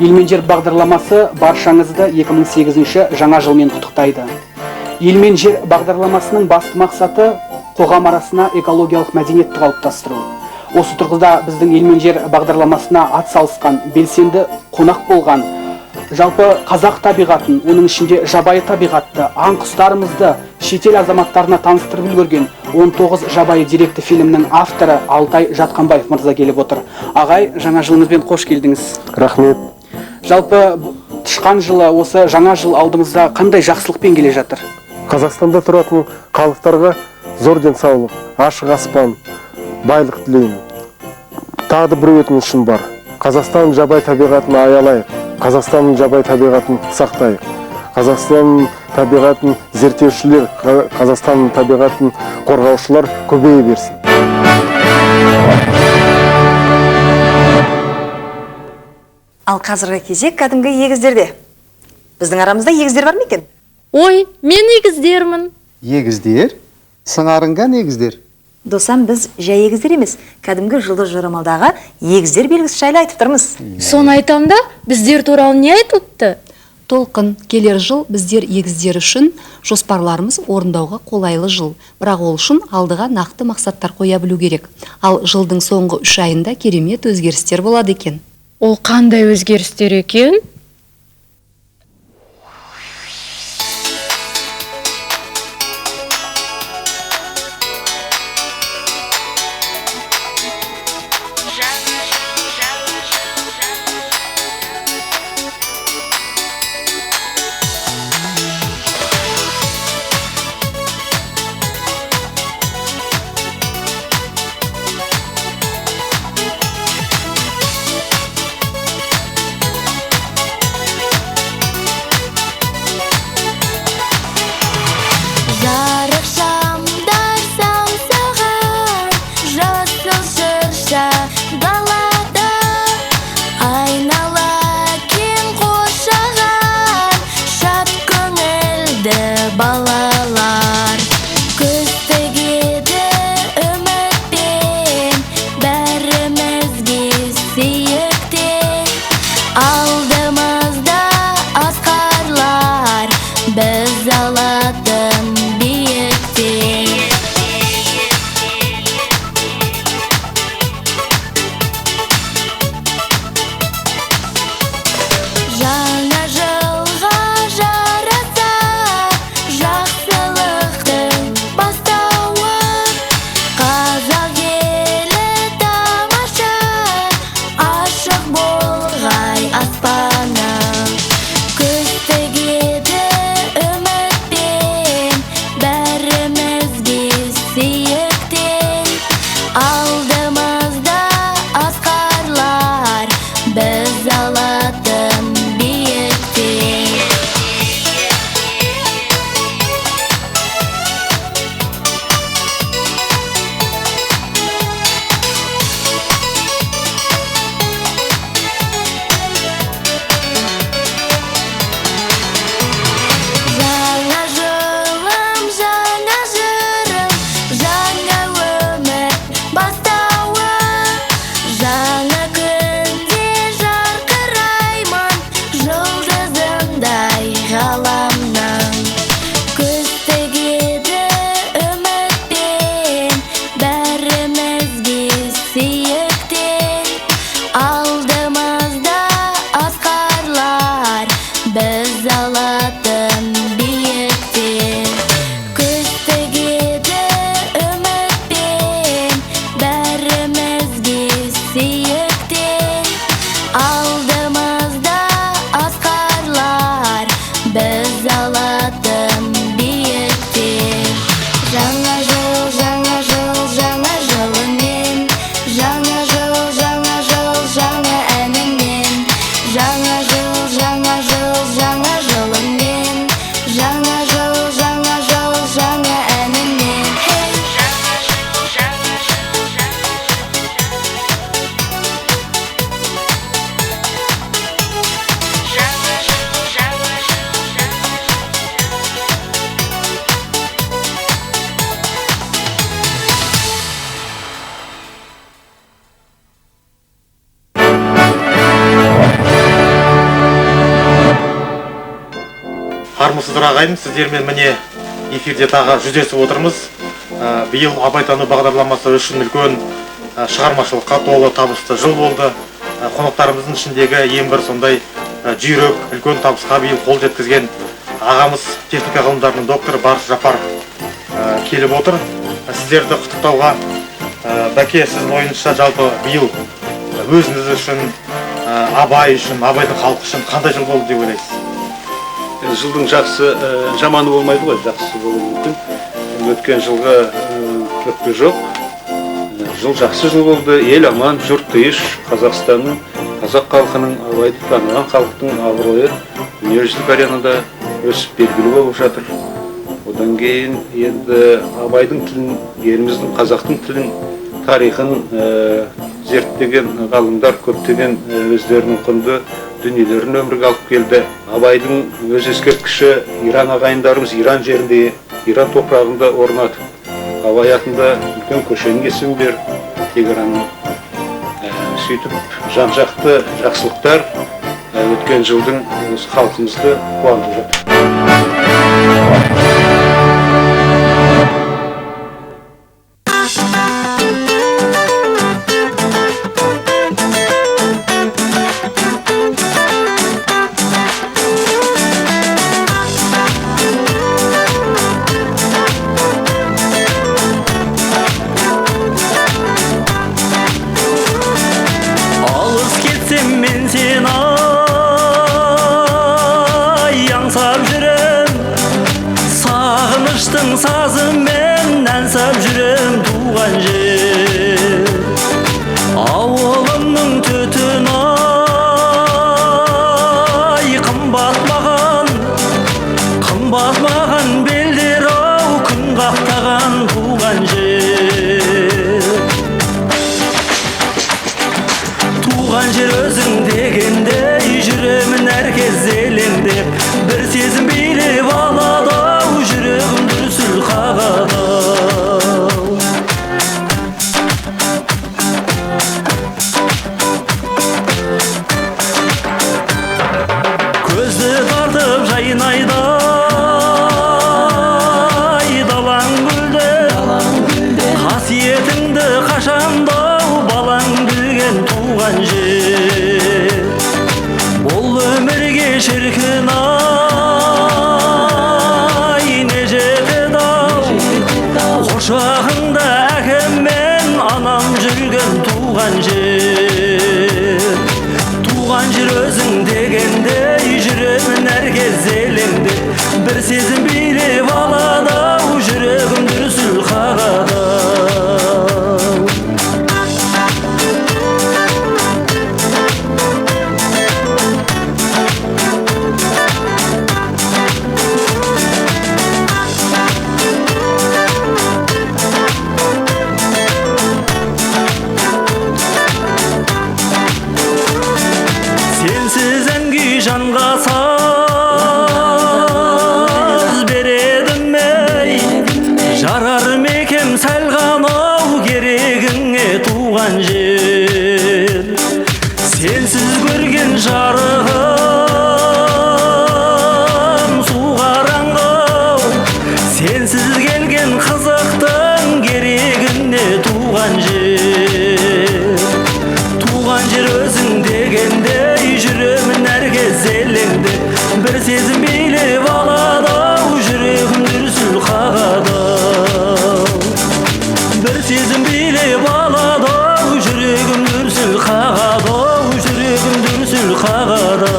Ел мен жер бағдарламасы баршаңызды 2008 жаңа жылмен құттықтайды. Ел мен жер бағдарламасының басты мақсаты қоғам арасына экологиялық мәдениетті қалыптастыру. Осы тұрғыда біздің ел мен жер бағдарламасына атсалысқан, белсенді қонақ болған, жалпы қазақ табиғатын, оның ішінде жабайы табиғатты, аң құстарымызды шетел азаматтарына таныстырып үлгерген 19 жабайы деректі фильмнің авторы Алтай Жатқанбаев мырза келіп отыр. Ағай, жаңа жылыңызбен қош келдіңіз. Рахмет. Жалпы тышқан жылы, осы жаңа жыл алдымызда қандай жақсылықпен келе жатыр? Қазақстанда тұратын халықтарға зор денсаулық, ашық аспан, байлық тілеймін. Тағы бір өтінішім бар. Қазақстанның жабай табиғатын аялайық. Қазақстанның жабай табиғатын сақтайық. Қазақстанның табиғатын зерттеушілер, Қазақстанның табиғатын қорғаушылар көбейе берсін. Ал қазіргі кезек кәдімгі егіздерде. Біздің арамызда егіздер бар ма екен? Ой, мен егіздермін. Егіздер? Сыңарынған егіздер? Досам, біз жай егіздер емес, кәдімгі жылды жорамалдағы егіздер белгісі жайлы айтып тұрмыз. Соны айтам да, біздер туралы не айтылыпты? Толқын, келер жыл біздер егіздер үшін жоспарларымыз орындауға қолайлы жыл. Бірақ ол үшін алдыға нақты мақсаттар қоя білу керек. Ал жылдың соңғы 3 айында керемет өзгерістер болады екен. Ол қандай өзгерістер екен? армысыздар ағайын, сіздермен міне эфирде тағы жүздесіп отырмыз. Биыл абайтану бағдарламасы үшін үлкен шығармашылыққа толы табысты жыл болды. Қонақтарымыздың ішіндегі ең бір сондай жүйрек, үлкен табысқа биыл қол жеткізген ағамыз техника ғылымдарының докторы Барыс Жапаров келіп отыр. Сіздерді құттықтауға, Бәке, сіздің ойыңызша жалпы биыл өзіңіз үшін, Абай үшін, Абайдың халқы үшін қандай жыл болды деп ойлайсыз? Жылдың жақсы, жаманы болмайды ғой, жақсы болуы мүмкін. Өткен жылға өкпе жоқ. Жыл жақсы жыл болды. Ел аман, жұрт тыныш, Қазақстанның, қазақ халқының, Абайды таныған халықтың абыройы дүниежүзілік аренада өсіп белгілі болып жатыр. Одан кейін енді Абайдың тілін, еліміздің қазақтың тілін, тарихын зерттеген ғалымдар көптеген өздерінің құнды дүниелерін өмірге алып келді. Абайдың өз ескерткіші Иран ағайындарымыз Иран жерінде, Иран топырағында орнатып, Абай атында үлкен көшенің есімін беріп, Тегеранның сөйтіп жан-жақты жақсылықтар өткен жылдың халқымызды қуантып жатыр. Sazымен әнсап жүрем туған жер, ауылымның түтін ай, қымбат маған белдер ау, күн қақтаған туған жер. Туған жер өзің дегендей, жүремін әркез елеңдеп, бір сезім билеп алады ау, жүрегім дүрсіл қағады. Көзді тартып жайнайды далаң гүлде, қасиетіңді қашандау балаң білген туған жер. Бұл өмірге шіркін ай, не жетеді ау, құшағында әкем мен анам жүрген туған жер. Туған жер өзің дегендей, жүремін әркез елеңдеп, бір сезім билеп алады ау, жүрегім дүрсіл қағады. Sensiz engi janға саз бередім ей, жарар мекем сәл ғанау керегіңе туған жер. Сенсіз көрген жарығым су қараңғы, сенсіз келген қызықтың керегіне туған жер. Туған жер өзің дегендей, жүремін әркез елеңдеп, бір сезім билеп алады ау, жүрегім дүрсіл қағады. Бір сезім билеп алады ау, жүрегім дүрсіл қағады, жүрегім дүрсіл қағады.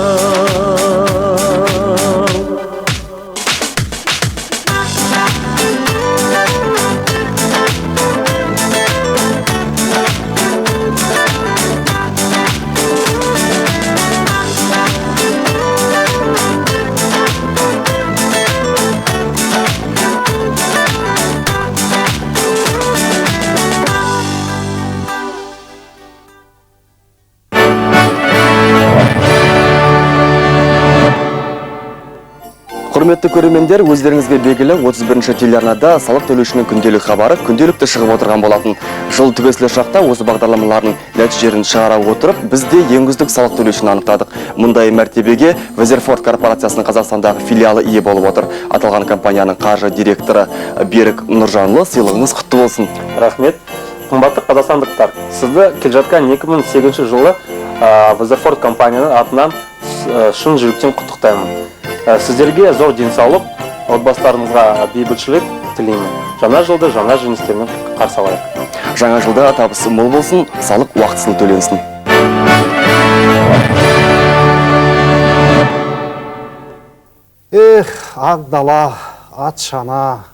Құрметті көрермендер, өздеріңізге белгілі 31-ші телеарнада салық төлеушінің күнделік хабары күнделікті шығып отырған болатын. Жыл түгесілер шақта осы бағдарламалардың нәтижелерін шығара отырып, бізде ең үздік салық төлеушіні анықтадық. Мұндай мәртебеге Везерфорд корпорациясының Қазақстандағы филиалы ие болып отыр. Аталған компанияның қаржы директоры Берік Нұржанлы, сыйлығыңыз құтты болсын. Рахмет. Қымбатты қазақстандықтар, сізді келе жатқан 2008 жылы Везерфорд компанияның атынан шын жүректен құттықтаймын. Сіздерге зор денсаулық, отбасыларыңызға бейбітшілік тілеймін. Жаңа жылды жаңа жеңістермен қарсы алайық. Жаңа жылда табысы мол болсын, салық уақытысында төленсін. Ақ дала, ат шана,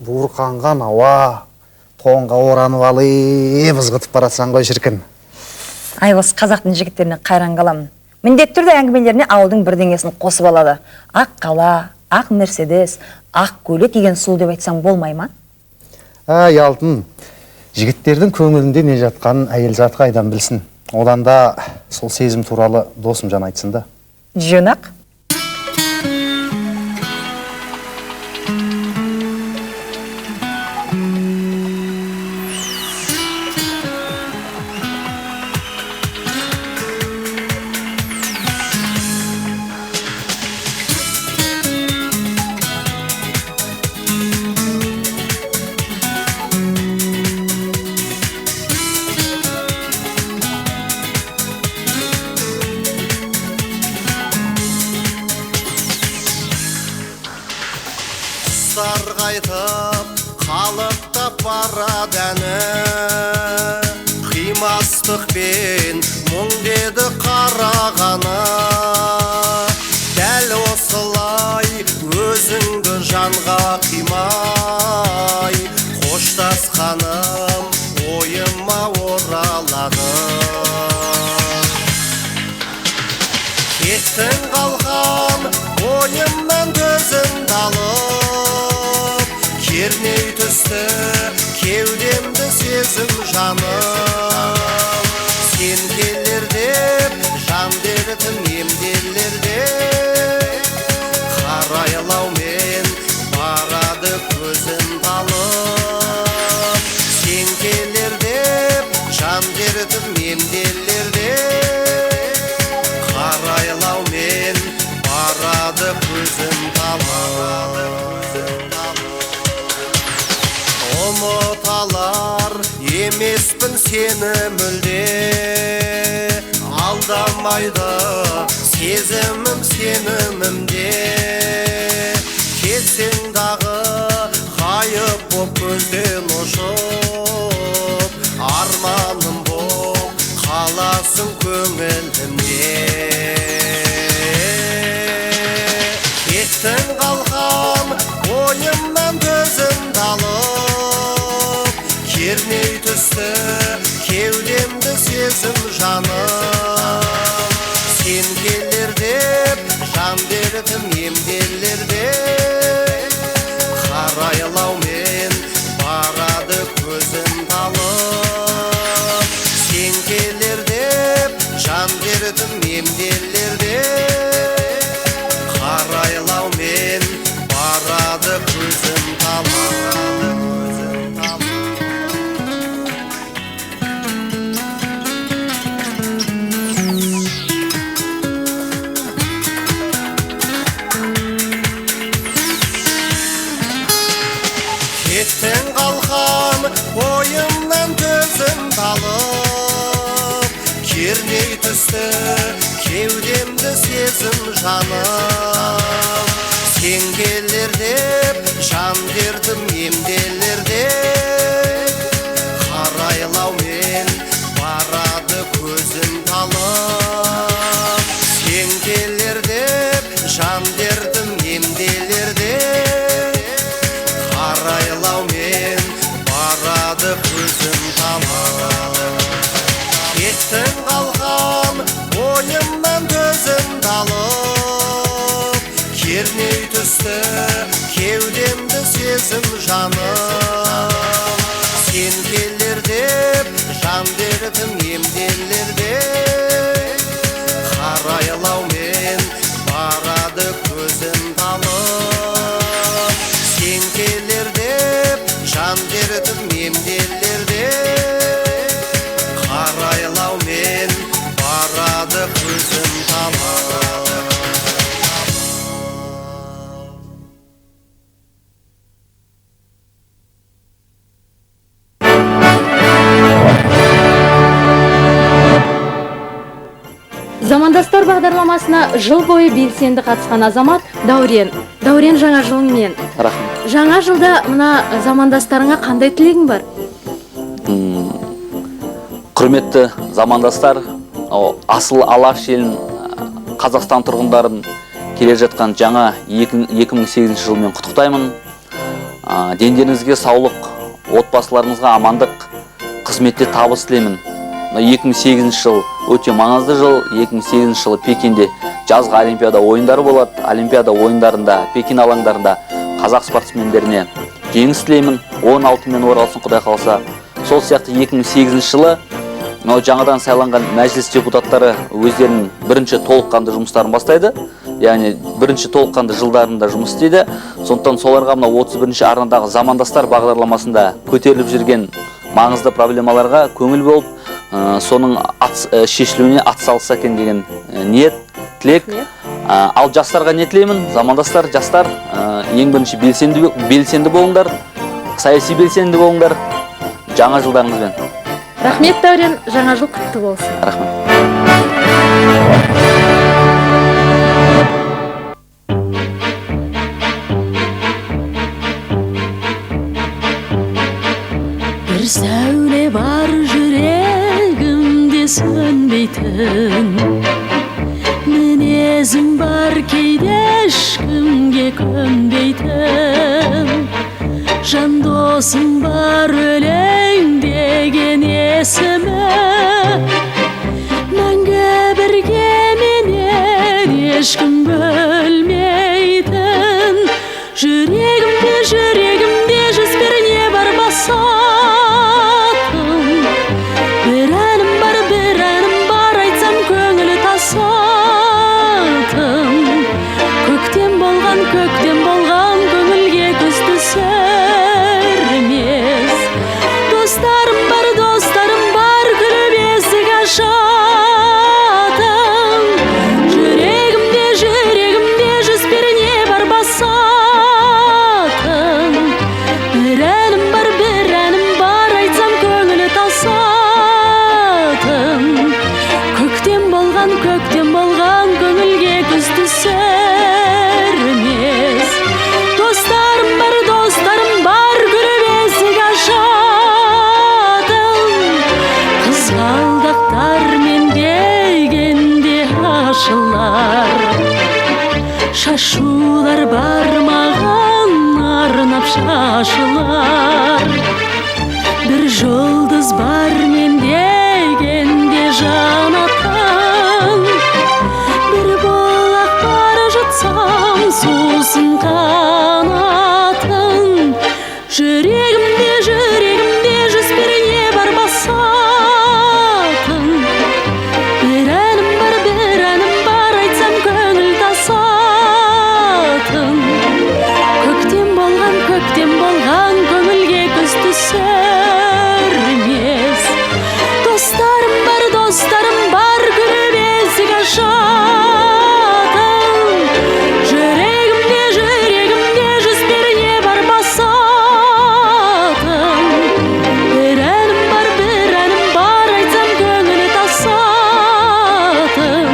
буырқанған ауа, тоңға оранып алып ызғытып баратсаң ғой шіркін. Ай, осы қазақтың жігіттеріне қайран қаламын. Міндетті түрде әңгімелеріне ауылдың бірдеңесін қосып алады. Ақ қала, ақ мерседес, ақ көйлек деген сұлу деп айтсаң болмай ма? Әй алтын, жігіттердің көңілінде не жатқанын әйел заты қайдан білсін. Одан да сол сезім туралы досым жан айтсын да. Жөнақ. Қайтып қалықтап барады әні, қимастықпен мұң деді қарағаны. Дәл осылай өзіңді жанға қимай, қоштасқаным ойыма оралады. Кеттің қалған ойымнан көзімді алып, керней түсті кеудемді сезім жаным. Сен келер деп жан дертім емделер деп, қарайлаумен барады көзін талып. Сен келер деп жан дертім емделер деп, қарайлаумен барады көзін талып. Ұмыталар емеспін сені мүлде, алдамайды сезімім сенімімде. Кетсең дағы ғайып боп көзден ұшып, арманым боп қаласың көңілімде. Кеттің қалған ойымнан көзімді алып, керней түсті кеудемді сезім жаным. Сен келер деп жан дертім емделер деп, қарайлаумен барады көзім талып. Сен келер деп жан дертім емделер деп, қарайлаумен барады көзім талып. Кеттің қалған ойымнан көзім талып, керней түсті кеудемді сезім жаным. Сен келер деп жан дертім емделер деп, қарайлаумен барады көзім талып. Сен келер деп жан дертім емделер деп, қарайлаумен барады көзім талып. Кеттің қалған ойымнан көзім талып, керней түсті кеудемді сезім жаным. Сен келер деп жан дертім емделер деп, қарайлаумен барады көзім талып. Замандастар бағдарламасына жыл бойы белсенді қатысқан азамат Дәурен. Дәурен, жаңа жылыңмен. Рахмет. Жаңа жылда мына замандастарыңа қандай тілегің бар? Құрметті замандастар, асыл Алаш елін, Қазақстан тұрғындарын келе жатқан жаңа 2008 жылмен құттықтаймын. Дендеріңізге саулық, отбасыларыңызға амандық, қызметте табыс тілеймін. 2008 жыл өте маңызды жыл. 2008 жылы Пекинде жазғы Олимпиада ойындары болады. Олимпиада ойындарында, Пекин алаңдарында қазақ спортсмендеріне жеңіс тілеймін. 16-мен оралсын Құдай қаласа. Сол сияқты 2008 жылы жаңадан сайланған мәжіліс депутаттары өздерінің бірінші толыққанды жұмыстарын бастайды. Яғни бірінші толыққанды жылдарында жұмыс істейді. Сондықтан соларға мына 31-ші арнадағы замандастар бағдарламасында көтеріліп жүрген маңызды проблемаларға көңіл болып, соның шешілуіне атсалысса екен деген ниет, тілек. Ал жастарға не тілеймін? Замандастар, жастар, ең бірінші белсенді болыңдар, саяси белсенді болыңдар. Жаңа жылдарыңызбен. Рахмет, Дәурен, жаңа жыл құтты болсын. Рахмет. Бір сәуле бар жүрегімде сөнбейтін, мінезім бар кейде ешкімге көнбейтін, жан досым бар өлең деген есімі, мәңгі бірге менен ешкім бөлмейтін, жүрегімде жүз бір не бар басатын, бір әнім бар айтсам көңілі тасатын, көктем болған көңілге күз түсер емес, достарым бар күліп есік ашатын, жүрегімде жүз бір не бар басатын, бір әнім бар айтсам көңілі тасатын, көктем болған көңілге күз түсер емес, достарым бар күліп есік ашатын, қызғалдақтармен дегенде ашылар, шашулар бар маған арнап шашылар, бір жұлдыз бар мен дегенде жанатын, бір болақ бар жұтсам сусын қанатын, жүрегімде жүз бір не бар басатын, бір әнім бар айтсам көңіл тасатын, көктем болған көңілге күз түсер емес, достарым бар күліп есік ашатын, жүрегімде жүз бір не бар басатын, бір әнім бар айтсам көңілі тасатын,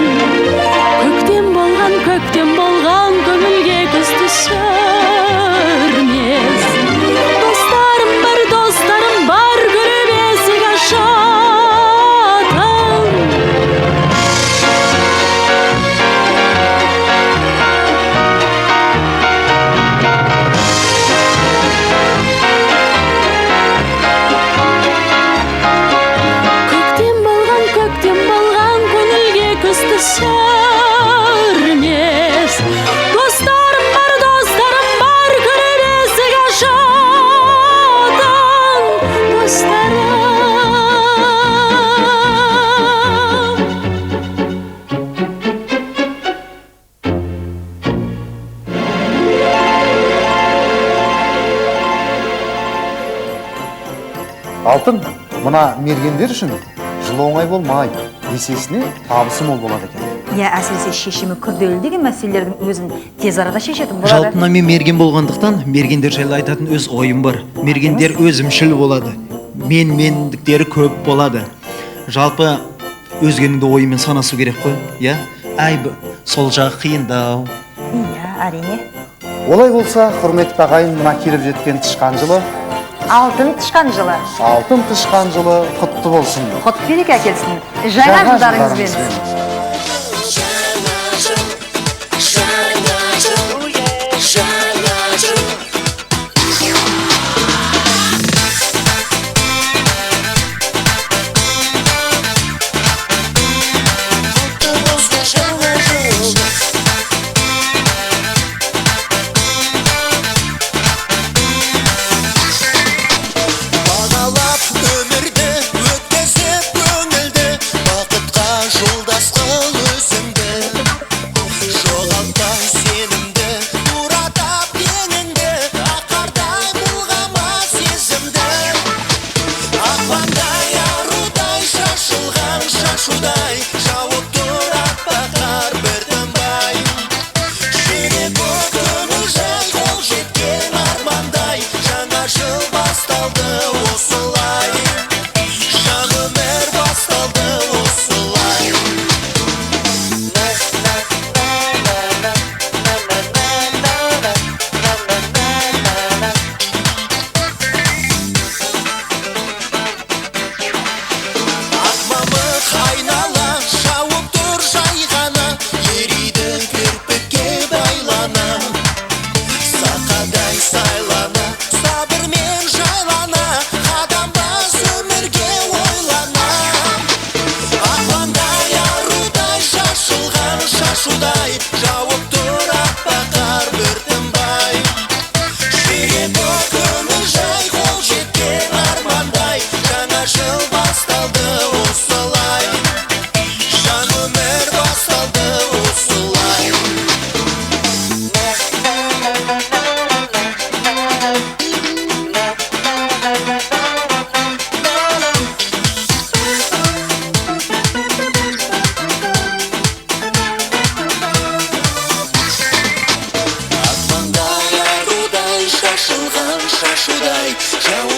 көктем болған көңілге күз түсер емес, достарым бар күліп есік ашатын. Көктем болған көңілге күз түсер емес, достарым бар күліп есік ашатын, достарым. Алтын, мына мергендер үшін жыл оңай болмайды, есесіне табысы мол болады екен. Әсіресе шешімі күрделі деген мәселелердің өзін тез арада шешетін болады. Жалпына мен мерген болғандықтан, мергендер жайлы айтатын өз ойым бар. Мергендер өзімшіл болады. Мендіктері көп болады. Жалпы өзгенің де ойымен санасу керек қой, иә? Ай, сол жағы қиындау. Иә, әрине. Олай болса, құрметті ағайын, мына келіп жеткен тышқан жылы, Алтын тышқан жылы. алтын тышқан жылы құтты болсын. Құт береке әкелсін. Жаңа жылдарыңызбен. Бағалап өмірді өткізіп көңілді, бақытқа жолдас қыл өзіңді. Жоғалтпай сенімді, ұратап теңіңді, аққардай бұлғама сезімді. Ақпандай арудай шашылған шашудай, жауып тұр аппақ бір тынбай. Жүрек көңіл жай, қол жеткен армандай, жаңа жыл басталды осылай. Жаңа өмір басталды осылай. Ақмамы қайнала, шауып тұр жай ғана, ериді кірпікке байлана. Сақадай сайлана, сабырмен жайлана, қадамбас өмірге ойлана. Ақпандай арудай шашылған шашудай, жауып тұр аппақ бір тынбай. Жүрек көңіл жай, қол жеткен армандай, жаңа жыл басталды осылай. Жаңа өмір басталды осылай. Ақпандай арудай шашылған шашудай, жауып